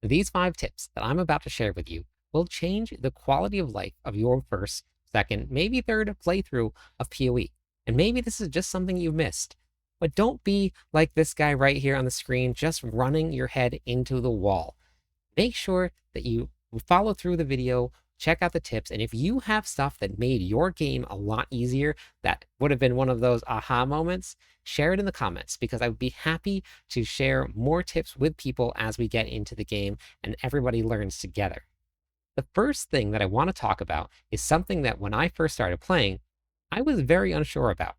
These 5 tips that I'm about to share with you will change the quality of life of your first, second, maybe third playthrough of PoE. And maybe this is just something you've missed. But don't be like this guy right here on the screen, just running your head into the wall. Make sure that you follow through the video, check out the tips, and if you have stuff that made your game a lot easier, that would have been one of those aha moments, share it in the comments, because I would be happy to share more tips with people as we get into the game and everybody learns together. The first thing that I want to talk about is something that when I first started playing, I was very unsure about.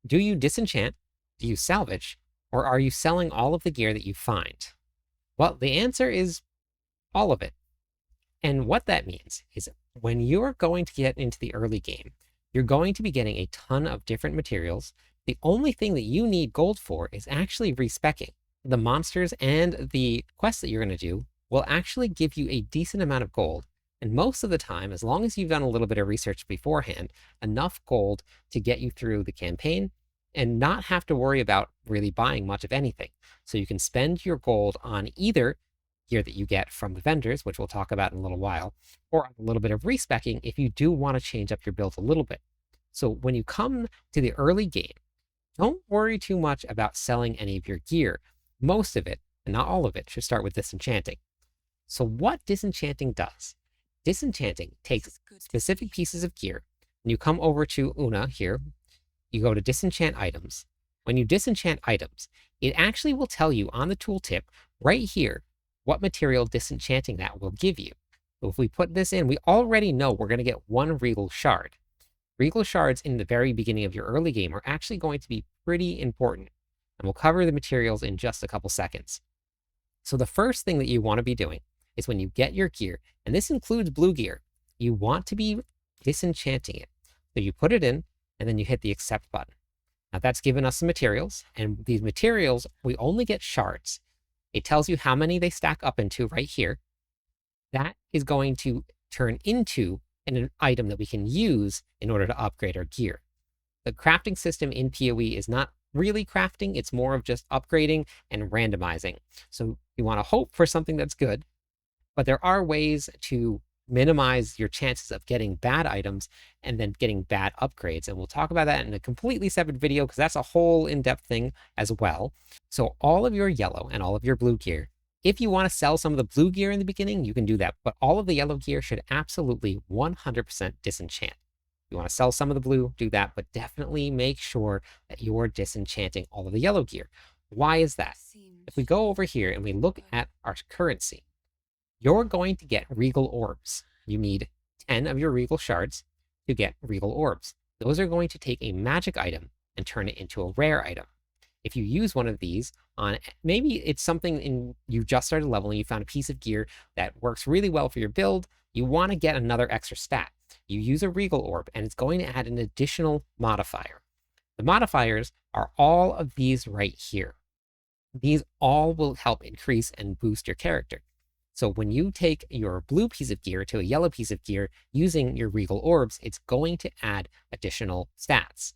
Do you disenchant? Do you salvage? Or are you selling all of the gear that you find? Well, the answer is all of it. And what that means is when you're going to get into the early game, you're going to be getting a ton of different materials. The only thing that you need gold for is actually respeccing. The monsters and the quests that you're going to do will actually give you a decent amount of gold. And most of the time, as long as you've done a little bit of research beforehand, enough gold to get you through the campaign and not have to worry about really buying much of anything. So you can spend your gold on either gear that you get from the vendors, which we'll talk about in a little while, or a little bit of respeccing if you do want to change up your build a little bit. So when you come to the early game, don't worry too much about selling any of your gear. Most of it, and not all of it, should start with disenchanting. So what disenchanting does? Disenchanting takes specific pieces of gear, and you come over to Una here, you go to disenchant items. When you disenchant items, it actually will tell you on the tooltip right here what material disenchanting that will give you. So if we put this in, we already know we're going to get 1 regal shard. Regal shards in the very beginning of your early game are actually going to be pretty important, and we'll cover the materials in just a couple seconds. So the first thing that you want to be doing is when you get your gear, and this includes blue gear, you want to be disenchanting it. So you put it in, and then you hit the accept button. Now that's given us some materials, and these materials, we only get shards. It tells you how many they stack up into right here. That is going to turn into an item that we can use in order to upgrade our gear. The crafting system in PoE is not really crafting, it's more of just upgrading and randomizing. So you want to hope for something that's good, but there are ways to minimize your chances of getting bad items and then getting bad upgrades. And we'll talk about that in a completely separate video because that's a whole in-depth thing as well. So all of your yellow and all of your blue gear, if you want to sell some of the blue gear in the beginning, you can do that. But all of the yellow gear should absolutely 100% disenchant. If you want to sell some of the blue, do that, but definitely make sure that you're disenchanting all of the yellow gear. Why is that? If we go over here and we look at our currency, you're going to get regal orbs. You need 10 of your regal shards to get regal orbs. Those are going to take a magic item and turn it into a rare item. If you use one of these on, maybe it's something you just started leveling, you found a piece of gear that works really well for your build, you want to get another extra stat. You use a regal orb and it's going to add an additional modifier. The modifiers are all of these right here. These all will help increase and boost your character. So when you take your blue piece of gear to a yellow piece of gear using your regal orbs, it's going to add additional stats.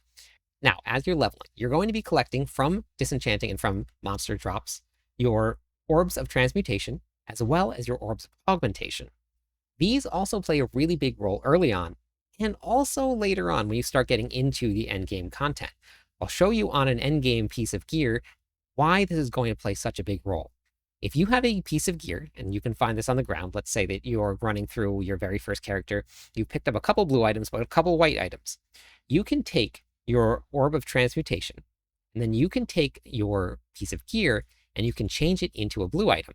Now, as you're leveling, you're going to be collecting from disenchanting and from monster drops your orbs of transmutation, as well as your orbs of augmentation. These also play a really big role early on, and also later on when you start getting into the endgame content. I'll show you on an endgame piece of gear why this is going to play such a big role. If you have a piece of gear, and you can find this on the ground, let's say that you're running through your very first character, you've picked up a couple blue items, but a couple white items. You can take your orb of transmutation, and then you can take your piece of gear and you can change it into a blue item.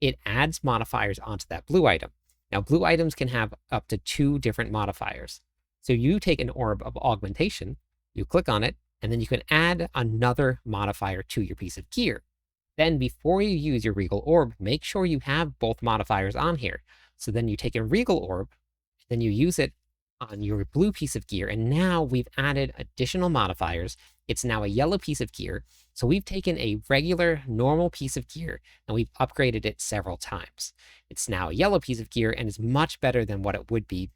It adds modifiers onto that blue item. Now, blue items can have up to 2 different modifiers. So you take an orb of augmentation, you click on it, and then you can add another modifier to your piece of gear. Then before you use your regal orb, make sure you have both modifiers on here. So then you take a regal orb, then you use it on your blue piece of gear, and now we've added additional modifiers. It's now a yellow piece of gear. So we've taken a regular, normal piece of gear and we've upgraded it several times. It's now a yellow piece of gear and is much better than what it would be.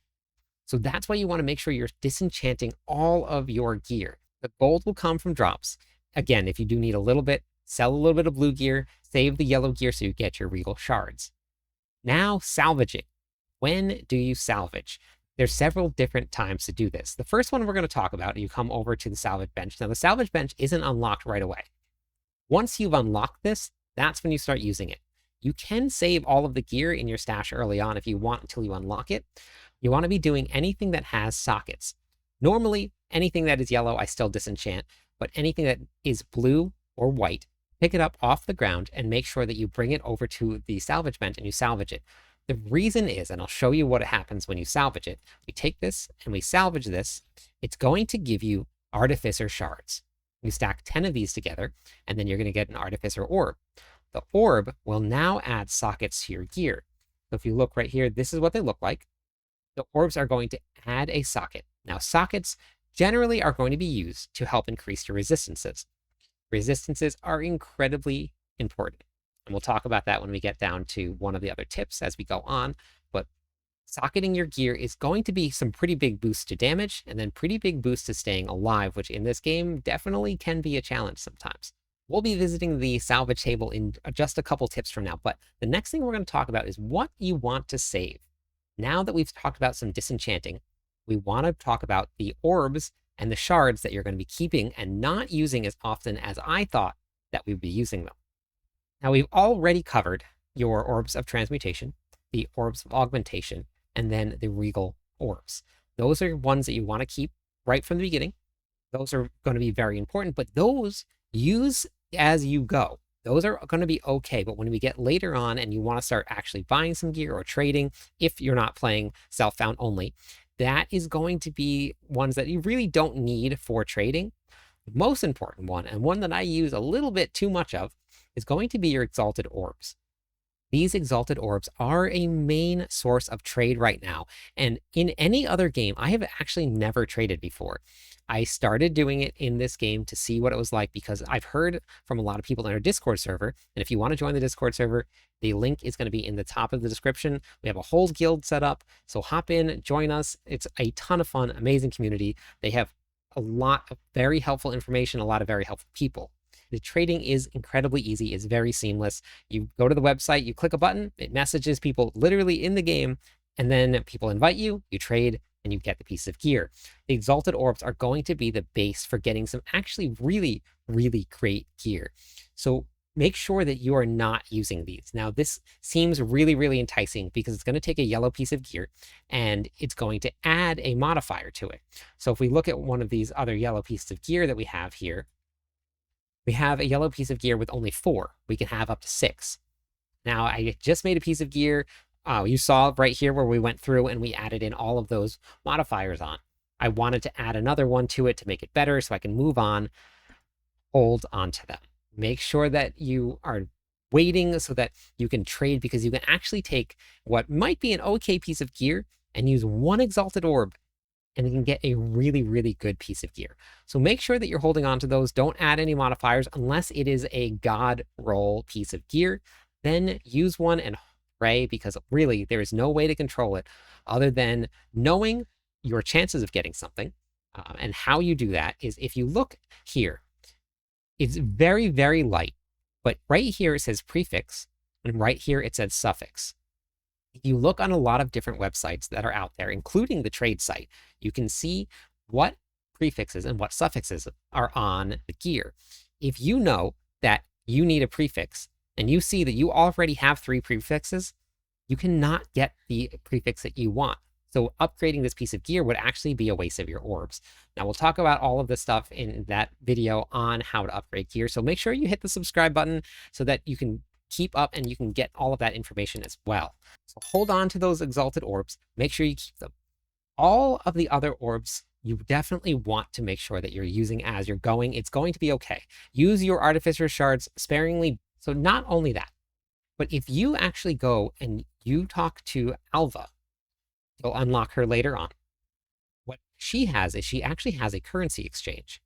So that's why you want to make sure you're disenchanting all of your gear. The gold will come from drops. Again, if you do need a little bit, sell a little bit of blue gear, save the yellow gear so you get your regal shards. Now, salvaging. When do you salvage? There's several different times to do this. The first one we're going to talk about, you come over to the salvage bench. Now, the salvage bench isn't unlocked right away. Once you've unlocked this, that's when you start using it. You can save all of the gear in your stash early on if you want until you unlock it. You want to be doing anything that has sockets. Normally, anything that is yellow, I still disenchant, but anything that is blue or white, pick it up off the ground and make sure that you bring it over to the salvage bench and you salvage it. The reason is, and I'll show you what happens when you salvage it. We take this and we salvage this. It's going to give you artificer shards. You stack 10 of these together, and then you're going to get an artificer orb. The orb will now add sockets to your gear. So if you look right here, this is what they look like. The orbs are going to add a socket. Now, sockets generally are going to be used to help increase your resistances. Resistances are incredibly important. And we'll talk about that when we get down to one of the other tips as we go on. But socketing your gear is going to be some pretty big boosts to damage and then pretty big boosts to staying alive, which in this game definitely can be a challenge sometimes. We'll be visiting the salvage table in just a couple tips from now, but the next thing we're going to talk about is what you want to save. Now that we've talked about some disenchanting, we want to talk about the orbs and the shards that you're going to be keeping and not using as often as I thought that we'd be using them. Now, we've already covered your orbs of transmutation, the orbs of augmentation, and then the regal orbs. Those are ones that you want to keep right from the beginning. Those are going to be very important, but those use as you go. Those are going to be okay, but when we get later on and you want to start actually buying some gear or trading, if you're not playing self-found only, that is going to be ones that you really don't need for trading. The most important one, and one that I use a little bit too much of, is going to be your exalted orbs. These exalted orbs are a main source of trade right now. And in any other game, I have actually never traded before. I started doing it in this game to see what it was like because I've heard from a lot of people in our Discord server. And if you want to join the Discord server, the link is going to be in the top of the description. We have a whole guild set up. So hop in, join us. It's a ton of fun, amazing community. They have a lot of very helpful information, a lot of very helpful people. The trading is incredibly easy. It's very seamless. You go to the website, you click a button, it messages people literally in the game, and then people invite you, you trade, and you get the piece of gear. The exalted orbs are going to be the base for getting some actually really, really great gear. So make sure that you are not using these. Now, this seems really, really enticing because it's going to take a yellow piece of gear and it's going to add a modifier to it. So if we look at one of these other yellow pieces of gear that we have here, we have a yellow piece of gear with only 4. We can have up to 6. Now, I just made a piece of gear. You saw right here where we went through and we added in all of those modifiers on. I wanted to add another one to it to make it better so I can move on, hold on to them. Make sure that you are waiting so that you can trade because you can actually take what might be an okay piece of gear and use one exalted orb and you can get a really, really good piece of gear. So make sure that you're holding on to those. Don't add any modifiers unless it is a god roll piece of gear. Then use one and pray because really there is no way to control it other than knowing your chances of getting something. And how you do that is if you look here, it's very, very light, but right here it says prefix and right here it says suffix. If you look on a lot of different websites that are out there, including the trade site, you can see what prefixes and what suffixes are on the gear. If you know that you need a prefix and you see that you already have 3 prefixes, you cannot get the prefix that you want. So upgrading this piece of gear would actually be a waste of your orbs. Now we'll talk about all of this stuff in that video on how to upgrade gear. So make sure you hit the subscribe button so that you can keep up and you can get all of that information as well. So hold on to those exalted orbs. Make sure you keep them. All of the other orbs, you definitely want to make sure that you're using as you're going. It's going to be okay. Use your artificer shards sparingly. So not only that, but if you actually go and you talk to Alva, you'll unlock her later on. What she has is she actually has a currency exchange.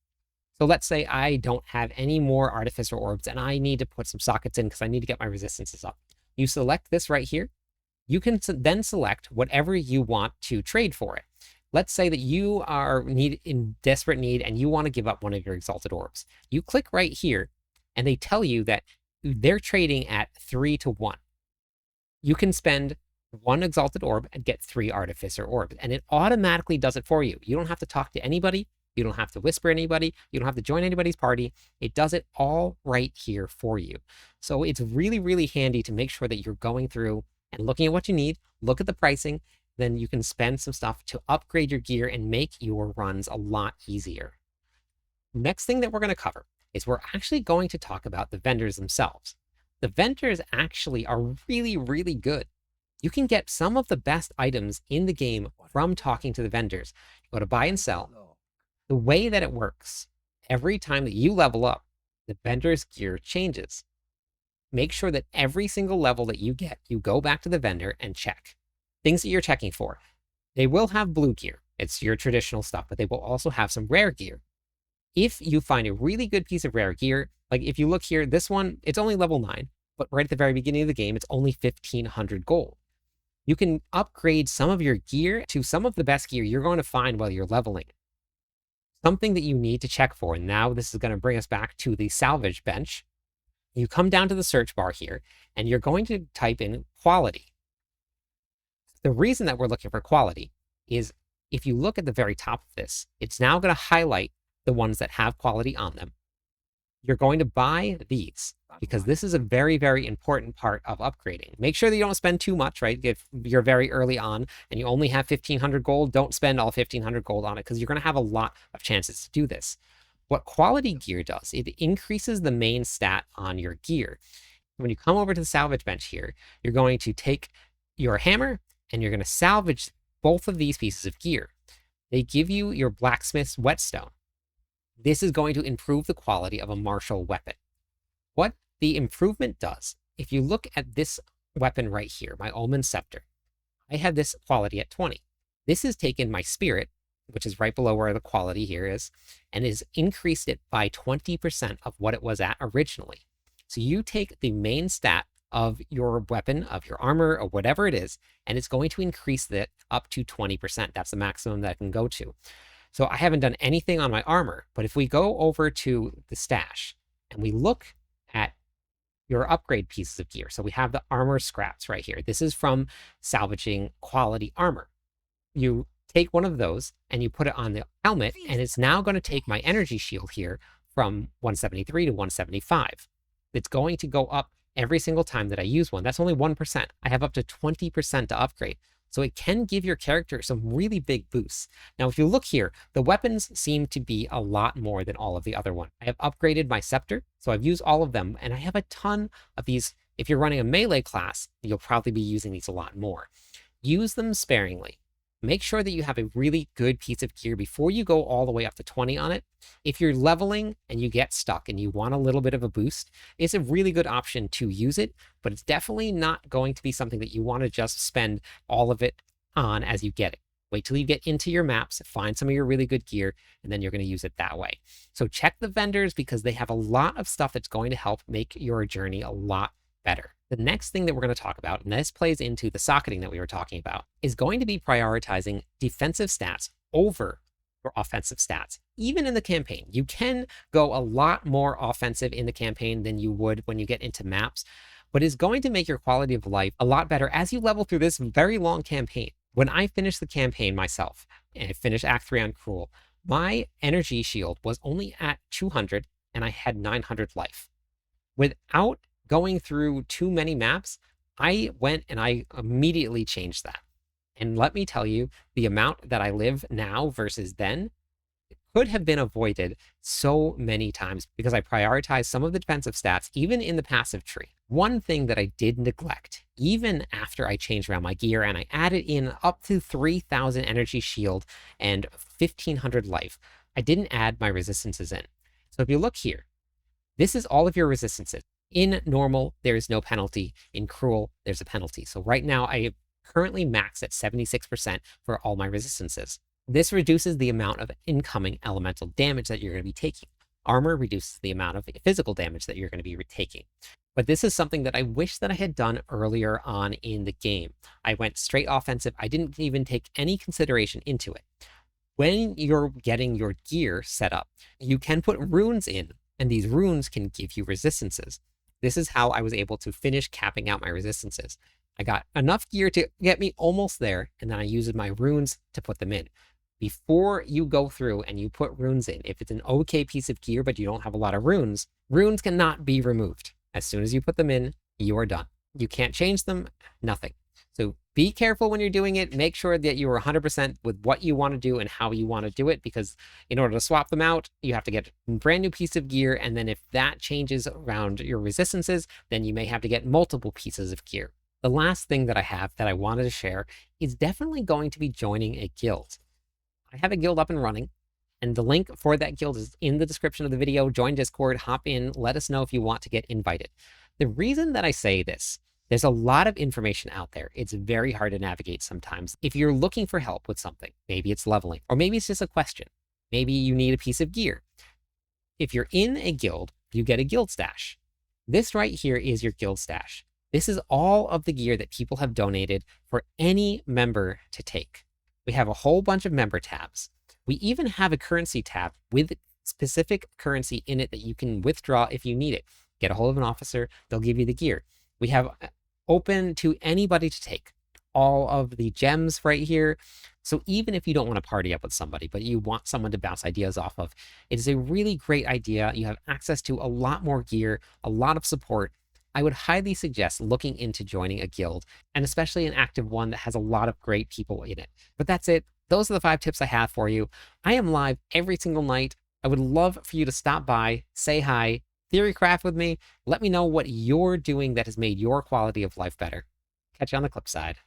So let's say I don't have any more artificer orbs and I need to put some sockets in because I need to get my resistances up. You select this right here. You can then select whatever you want to trade for it. Let's say that you are in desperate need and you want to give up one of your exalted orbs. You click right here and they tell you that they're trading at 3 to 1. You can spend 1 exalted orb and get 3 artificer orbs, and it automatically does it for you. You don't have to talk to anybody. You don't have to whisper anybody. You don't have to join anybody's party. It does it all right here for you. So it's really, really handy to make sure that you're going through and looking at what you need, look at the pricing, then you can spend some stuff to upgrade your gear and make your runs a lot easier. Next thing that we're going to cover is we're actually going to talk about the vendors themselves. The vendors actually are really, really good. You can get some of the best items in the game from talking to the vendors. You go to buy and sell. The way that it works, every time that you level up, the vendor's gear changes. Make sure that every single level that you get, you go back to the vendor and check. Things that you're checking for. They will have blue gear. It's your traditional stuff, but they will also have some rare gear. If you find a really good piece of rare gear, like if you look here, this one, it's only level 9, but right at the very beginning of the game, it's only 1,500 gold. You can upgrade some of your gear to some of the best gear you're going to find while you're leveling. Something that you need to check for, and now this is going to bring us back to the salvage bench. You come down to the search bar here, and you're going to type in quality. The reason that we're looking for quality is if you look at the very top of this, it's now going to highlight the ones that have quality on them. You're going to buy these because this is a very, very important part of upgrading. Make sure that you don't spend too much, right? If you're very early on and you only have 1,500 gold, don't spend all 1,500 gold on it because you're going to have a lot of chances to do this. What quality gear does, it increases the main stat on your gear. When you come over to the salvage bench here, you're going to take your hammer and you're going to salvage both of these pieces of gear. They give you your blacksmith's whetstone. This is going to improve the quality of a martial weapon. What the improvement does, if you look at this weapon right here, my Almond Scepter, I have this quality at 20. This has taken my spirit, which is right below where the quality here is, and has increased it by 20% of what it was at originally. So you take the main stat of your weapon, of your armor, or whatever it is, and it's going to increase that up to 20%. That's the maximum that it can go to. So I haven't done anything on my armor, but if we go over to the stash and we look at your upgrade pieces of gear, so we have the armor scraps right here. This is from salvaging quality armor. You take one of those and you put it on the helmet, and it's now going to take my energy shield here from 173 to 175. It's going to go up every single time that I use one. That's only 1%. I have up to 20% to upgrade. So it can give your character some really big boosts. Now, if you look here, the weapons seem to be a lot more than all of the other ones. I have upgraded my scepter, so I've used all of them, and I have a ton of these. If you're running a melee class, you'll probably be using these a lot more. Use them sparingly. Make sure that you have a really good piece of gear before you go all the way up to 20 on it. If you're leveling and you get stuck and you want a little bit of a boost, it's a really good option to use it, but it's definitely not going to be something that you want to just spend all of it on as you get it. Wait till you get into your maps, find some of your really good gear, and then you're going to use it that way. So check the vendors because they have a lot of stuff that's going to help make your journey a lot better. The next thing that we're going to talk about, and this plays into the socketing that we were talking about, is going to be prioritizing defensive stats over your offensive stats. Even in the campaign, you can go a lot more offensive in the campaign than you would when you get into maps, but it's going to make your quality of life a lot better as you level through this very long campaign. When I finished the campaign myself, and I finished Act 3 on Cruel, my energy shield was only at 200 and I had 900 life. Without going through too many maps, I went and I immediately changed that. And let me tell you, the amount that I live now versus then could have been avoided so many times because I prioritized some of the defensive stats, even in the passive tree. One thing that I did neglect, even after I changed around my gear and I added in up to 3,000 energy shield and 1,500 life, I didn't add my resistances in. So if you look here, this is all of your resistances. In normal, there is no penalty. In cruel, there's a penalty. So right now, I currently max at 76% for all my resistances. This reduces the amount of incoming elemental damage that you're going to be taking. Armor reduces the amount of physical damage that you're going to be taking. But this is something that I wish that I had done earlier on in the game. I went straight offensive. I didn't even take any consideration into it. When you're getting your gear set up, you can put runes in And these runes can give you resistances. This is how I was able to finish capping out my resistances. I got enough gear to get me almost there, and then I used my runes to put them in. Before you go through and you put runes in, if it's an okay piece of gear but you don't have a lot of runes, runes cannot be removed. As soon as you put them in, you are done. You can't change them, nothing. So be careful when you're doing it. Make sure that you are 100% with what you want to do and how you want to do it, because in order to swap them out, you have to get a brand new piece of gear. And then if that changes around your resistances, then you may have to get multiple pieces of gear. The last thing that I have that I wanted to share is definitely going to be joining a guild. I have a guild up and running, and the link for that guild is in the description of the video. Join Discord, hop in, let us know if you want to get invited. The reason that I say this, there's a lot of information out there. It's very hard to navigate sometimes. If you're looking for help with something, maybe it's leveling, or maybe it's just a question. Maybe you need a piece of gear. If you're in a guild, you get a guild stash. This right here is your guild stash. This is all of the gear that people have donated for any member to take. We have a whole bunch of member tabs. We even have a currency tab with specific currency in it that you can withdraw if you need it. Get a hold of an officer, they'll give you the gear. We have open to anybody to take all of the gems right here. So even if you don't want to party up with somebody, but you want someone to bounce ideas off of, it is a really great idea. You have access to a lot more gear, a lot of support. I would highly suggest looking into joining a guild, and especially an active one that has a lot of great people in it. But that's it. Those are the 5 tips I have for you. I am live every single night. I would love for you to stop by, say hi, theory craft with me. Let me know what you're doing that has made your quality of life better. Catch you on the clip side.